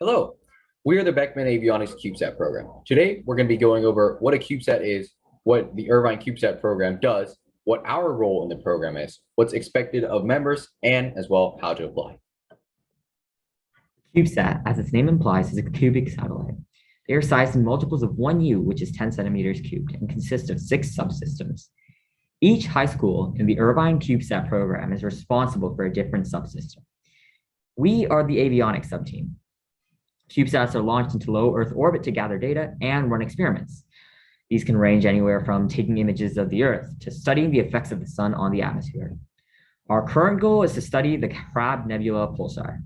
Hello, we are the Beckman Avionics CubeSat program. Today, we're going to be going over what a CubeSat is, what the Irvine CubeSat program does, what our role in the program is, what's expected of members, and as well how to apply. CubeSat, as its name implies, is a cubic satellite. They are sized in multiples of 1U, which is 10 centimeters cubed, and consist of 6 subsystems. Each high school in the Irvine CubeSat program is responsible for a different subsystem. We are the avionics subteam. CubeSats are launched into low Earth orbit to gather data and run experiments. These can range anywhere from taking images of the Earth to studying the effects of the sun on the atmosphere. Our current goal is to study the Crab Nebula pulsar.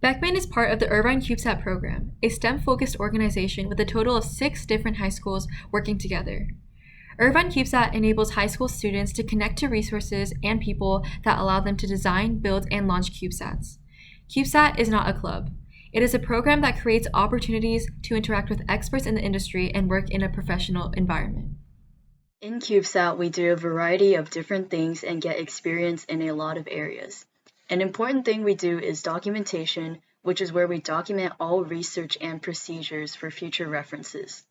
Beckman is part of the Irvine CubeSat program, a STEM-focused organization with a total of 6 different high schools working together. Irvine CubeSat enables high school students to connect to resources and people that allow them to design, build, and launch CubeSats. CubeSat is not a club. It is a program that creates opportunities to interact with experts in the industry and work in a professional environment. In CubeSat, we do a variety of different things and get experience in a lot of areas. An important thing we do is documentation, which is where we document all research and procedures for future references.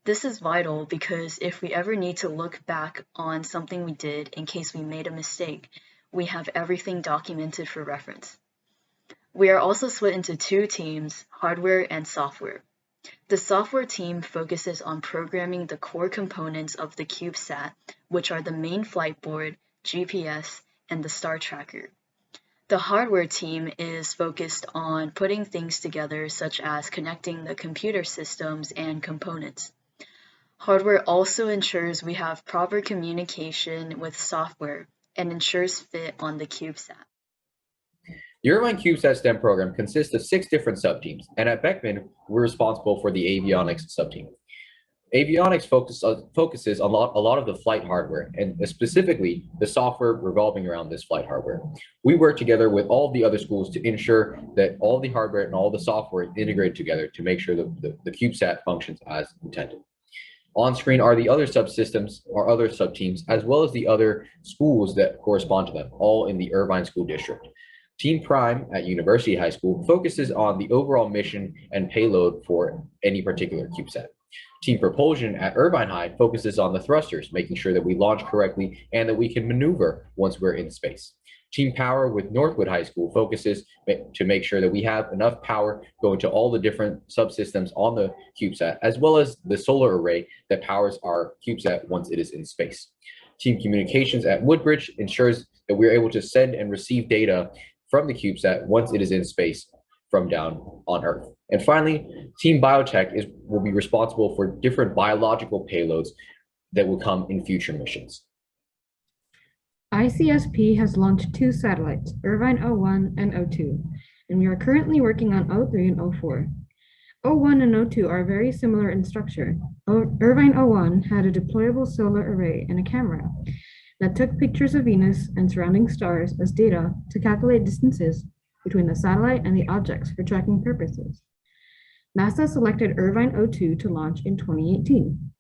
This is vital because if we ever need to look back on something we did in case we made a mistake, we have everything documented for reference. We are also split into 2 teams, hardware and software. The software team focuses on programming the core components of the CubeSat, which are the main flight board, GPS, and the star tracker. The hardware team is focused on putting things together, such as connecting the computer systems and components. Hardware also ensures we have proper communication with software and ensures fit on the CubeSat. The Irvine CubeSat STEM program consists of 6 different subteams, and at Beckman, we're responsible for the avionics subteam. Avionics focuses on a lot of the flight hardware, and specifically the software revolving around this flight hardware. We work together with all of the other schools to ensure that all the hardware and all the software integrate together to make sure that the CubeSat functions as intended. On screen are the other subsystems or other subteams, as well as the other schools that correspond to them, all in the Irvine School District. Team Prime at University High School focuses on the overall mission and payload for any particular CubeSat. Team Propulsion at Irvine High focuses on the thrusters, making sure that we launch correctly and that we can maneuver once we're in space. Team Power with Northwood High School focuses to make sure that we have enough power going to all the different subsystems on the CubeSat, as well as the solar array that powers our CubeSat once it is in space. Team Communications at Woodbridge ensures that we're able to send and receive data from the CubeSat once it is in space from down on Earth. And finally, Team Biotech will be responsible for different biological payloads that will come in future missions. ICSP has launched 2 satellites, Irvine 01 and 02, and we are currently working on 03 and 04. 01 and 02 are very similar in structure. Irvine 01 had a deployable solar array and a camera that took pictures of Venus and surrounding stars as data to calculate distances between the satellite and the objects for tracking purposes. NASA selected Irvine 02 to launch in 2018.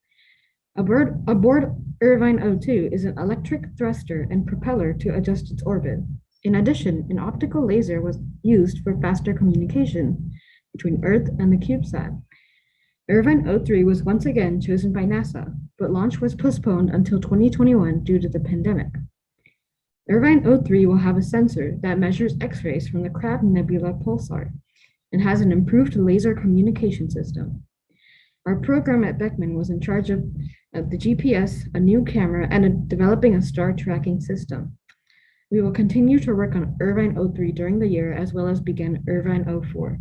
Aboard Irvine 02 is an electric thruster and propeller to adjust its orbit. In addition, an optical laser was used for faster communication between Earth and the CubeSat. Irvine 03 was once again chosen by NASA, but launch was postponed until 2021 due to the pandemic. Irvine 03 will have a sensor that measures X-rays from the Crab Nebula pulsar and has an improved laser communication system. Our program at Beckman was in charge of the GPS, a new camera, and developing a star tracking system. We will continue to work on Irvine 03 during the year, as well as begin Irvine 04.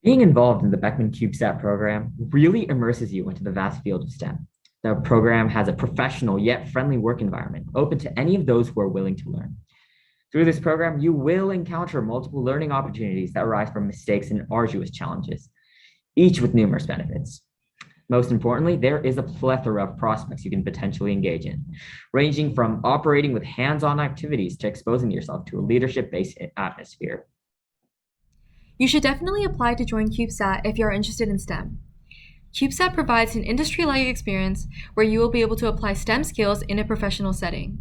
Being involved in the Beckman CubeSat program really immerses you into the vast field of STEM. The program has a professional yet friendly work environment open to any of those who are willing to learn. Through this program, you will encounter multiple learning opportunities that arise from mistakes and arduous challenges, each with numerous benefits. Most importantly, there is a plethora of prospects you can potentially engage in, ranging from operating with hands-on activities to exposing yourself to a leadership-based atmosphere. You should definitely apply to join CubeSat if you are interested in STEM. CubeSat provides an industry-like experience where you will be able to apply STEM skills in a professional setting.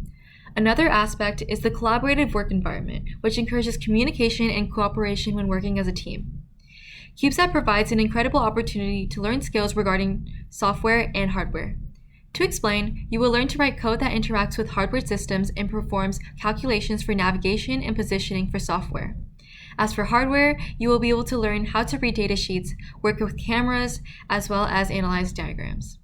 Another aspect is the collaborative work environment, which encourages communication and cooperation when working as a team. CubeSat provides an incredible opportunity to learn skills regarding software and hardware. To explain, you will learn to write code that interacts with hardware systems and performs calculations for navigation and positioning for software. As for hardware, you will be able to learn how to read datasheets, work with cameras, as well as analyze diagrams.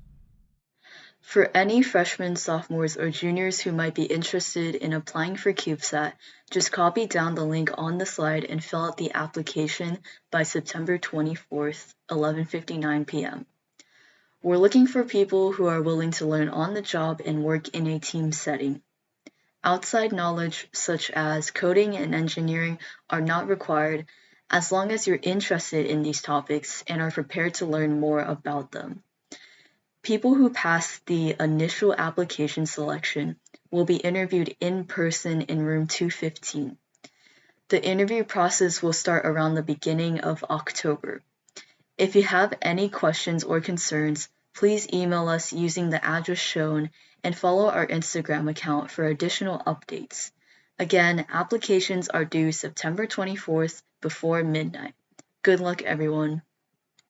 For any freshmen, sophomores, or juniors who might be interested in applying for CubeSat, just copy down the link on the slide and fill out the application by September 24th, 11:59 p.m. We're looking for people who are willing to learn on the job and work in a team setting. Outside knowledge such as coding and engineering are not required as long as you're interested in these topics and are prepared to learn more about them. People who pass the initial application selection will be interviewed in person in room 215. The interview process will start around the beginning of October. If you have any questions or concerns, please email us using the address shown and follow our Instagram account for additional updates. Again, applications are due September 24th before midnight. Good luck, everyone.